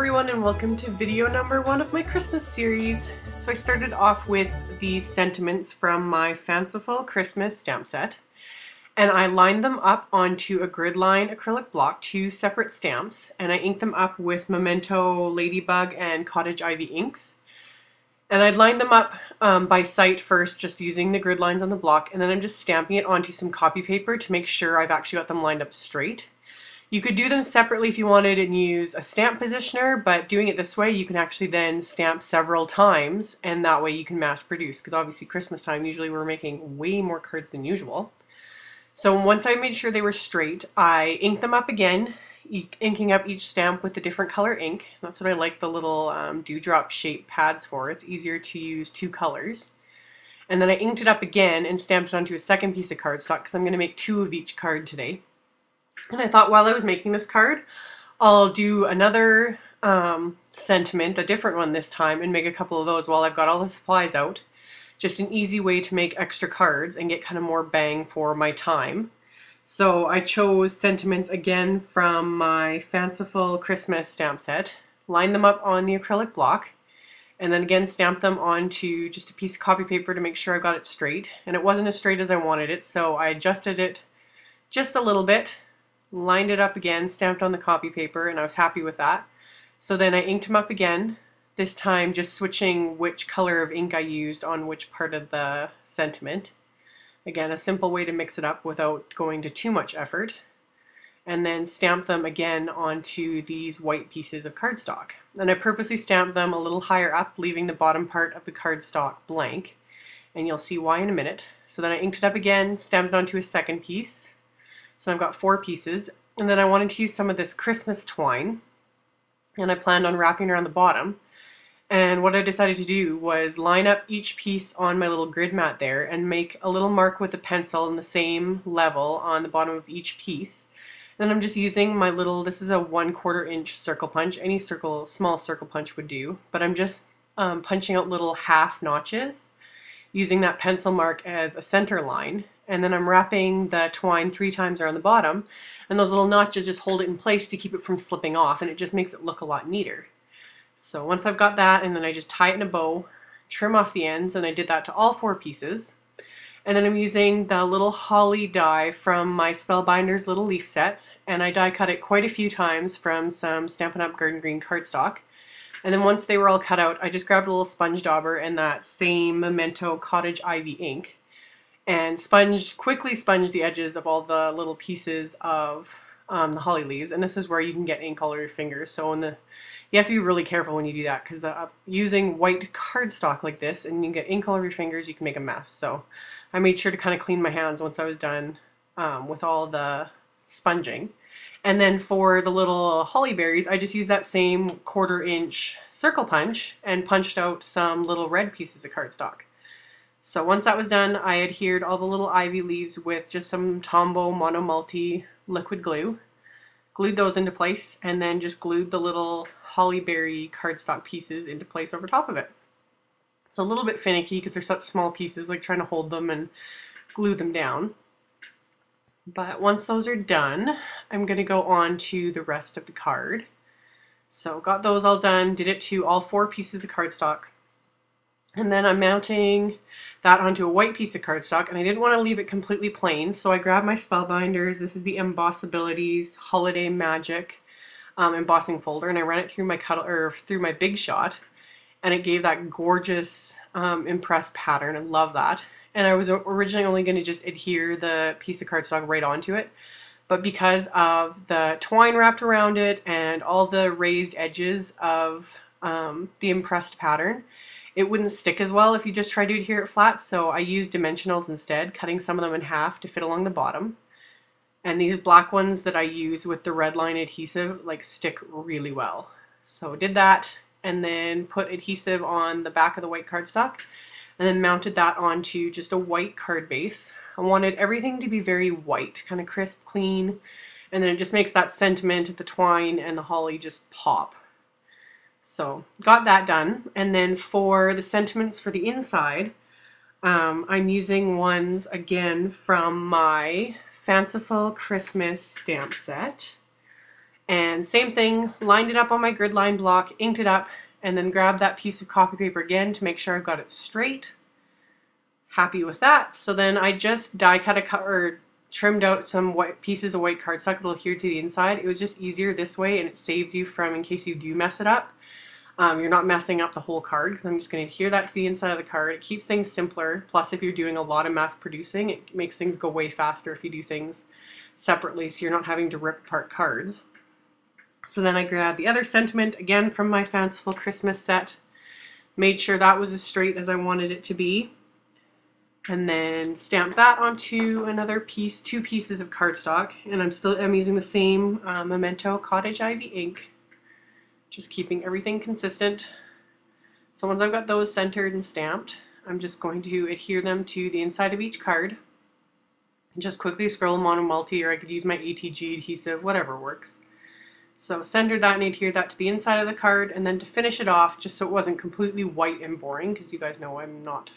everyone, and welcome to video number 1 of my Christmas series. So I started off with these sentiments from my Fanciful Christmas stamp set, and I lined them up onto a grid line acrylic block, 2 separate stamps, and I inked them up with Memento Ladybug and Cottage Ivy inks. And I'd lined them up by sight first, just using the grid lines on the block, and then I'm just stamping it onto some copy paper to make sure I've actually got them lined up straight. You could do them separately if you wanted and use a stamp positioner, but doing it this way you can actually then stamp several times, and that way you can mass produce, because obviously Christmas time usually we're making way more cards than usual. So once I made sure they were straight, I inked them up again, inking up each stamp with a different color ink. That's what I like the little dewdrop shape pads for. It's easier to use 2 colors. And then I inked it up again and stamped it onto a second piece of cardstock, because I'm going to make 2 of each card today. And I thought while I was making this card, I'll do another sentiment, a different one this time, and make a couple of those while I've got all the supplies out. Just an easy way to make extra cards and get kind of more bang for my time. So I chose sentiments again from my Fanciful Christmas stamp set, lined them up on the acrylic block, and then again stamped them onto just a piece of copy paper to make sure I got it straight. And it wasn't as straight as I wanted it, so I adjusted it just a little bit, lined it up again, stamped on the copy paper, and I was happy with that. So then I inked them up again, this time just switching which color of ink I used on which part of the sentiment. Again, a simple way to mix it up without going to too much effort. And then stamped them again onto these white pieces of cardstock. And I purposely stamped them a little higher up, leaving the bottom part of the cardstock blank. And you'll see why in a minute. So then I inked it up again, stamped it onto a second piece. So I've got 4 pieces, and then I wanted to use some of this Christmas twine, and I planned on wrapping around the bottom. And what I decided to do was line up each piece on my little grid mat there and make a little mark with a pencil in the same level on the bottom of each piece. And then I'm just using my little, this is a 1/4 inch circle punch. Any small circle punch would do, but I'm just punching out little half notches, using that pencil mark as a center line. And then I'm wrapping the twine 3 times around the bottom, and those little notches just hold it in place to keep it from slipping off, and it just makes it look a lot neater. So once I've got that, and then I just tie it in a bow, trim off the ends, and I did that to all 4 pieces. And then I'm using the little holly die from my Spellbinders little leaf set, and I die cut it quite a few times from some Stampin' Up! Garden Green cardstock. And then once they were all cut out, I just grabbed a little sponge dauber and that same Memento Cottage Ivy ink, and quickly sponged the edges of all the little pieces of the holly leaves. And this is where you can get ink all over your fingers. So you have to be really careful when you do that, because using white cardstock like this and you get ink all over your fingers, you can make a mess. So I made sure to kind of clean my hands once I was done with all the sponging. And then for the little holly berries, I just used that same 1/4 inch circle punch and punched out some little red pieces of cardstock. So once that was done, I adhered all the little ivy leaves with just some Tombow Mono Multi liquid glue, glued those into place, and then just glued the little holly berry cardstock pieces into place over top of it. It's a little bit finicky because they're such small pieces, like trying to hold them and glue them down. But once those are done, I'm going to go on to the rest of the card. So got those all done, did it to all 4 pieces of cardstock. And then I'm mounting that onto a white piece of cardstock, and I didn't want to leave it completely plain, so I grabbed my Spellbinders. This is the Embossabilities Holiday Magic embossing folder, and I ran it through my Big Shot, and it gave that gorgeous impressed pattern. I love that. And I was originally only going to just adhere the piece of cardstock right onto it, but because of the twine wrapped around it and all the raised edges of the impressed pattern, it wouldn't stick as well if you just tried to adhere it flat. So I used dimensionals instead, cutting some of them in half to fit along the bottom. And these black ones that I use with the red line adhesive stick really well. So did that, and then put adhesive on the back of the white cardstock, and then mounted that onto just a white card base. I wanted everything to be very white, kind of crisp, clean, and then it just makes that sentiment, the twine and the holly just pop. So got that done, and then for the sentiments for the inside, I'm using ones again from my Fanciful Christmas stamp set, And same thing, lined it up on my grid line block, inked it up, and then grabbed that piece of copy paper again to make sure I've got it straight. Happy with that. So then I just die cut or trimmed out some white pieces of white cardstock that'll adhere to the inside. It was just easier this way, and it saves you from, in case you do mess it up, you're not messing up the whole card, because I'm just going to adhere that to the inside of the card. It keeps things simpler. Plus, if you're doing a lot of mass producing, it makes things go way faster if you do things separately, so you're not having to rip apart cards. So then I grabbed the other sentiment, again from my Fanciful Christmas set, made sure that was as straight as I wanted it to be, and then stamped that onto another piece, 2 pieces of cardstock, and I'm using the same Memento Cottage Ivy ink, just keeping everything consistent. So once I've got those centered and stamped, I'm just going to adhere them to the inside of each card, and just quickly scroll them on a multi, or I could use my ATG adhesive, whatever works. So centered that and adhered that to the inside of the card, and then to finish it off, just so it wasn't completely white and boring, because you guys know I'm not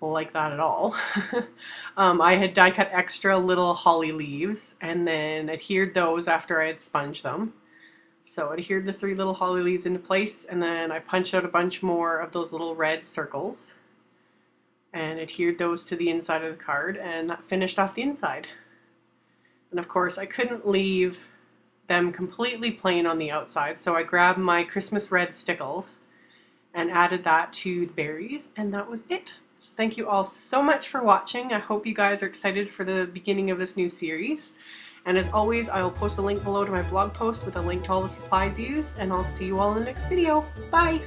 like that at all. I had die cut extra little holly leaves and then adhered those after I had sponged them. So I adhered the 3 little holly leaves into place, and then I punched out a bunch more of those little red circles and adhered those to the inside of the card, and that finished off the inside. And of course I couldn't leave them completely plain on the outside, so I grabbed my Christmas red stickles and added that to the berries, and that was it. So thank you all so much for watching. I hope you guys are excited for the beginning of this new series. And as always, I will post a link below to my blog post with a link to all the supplies used, and I'll see you all in the next video. Bye!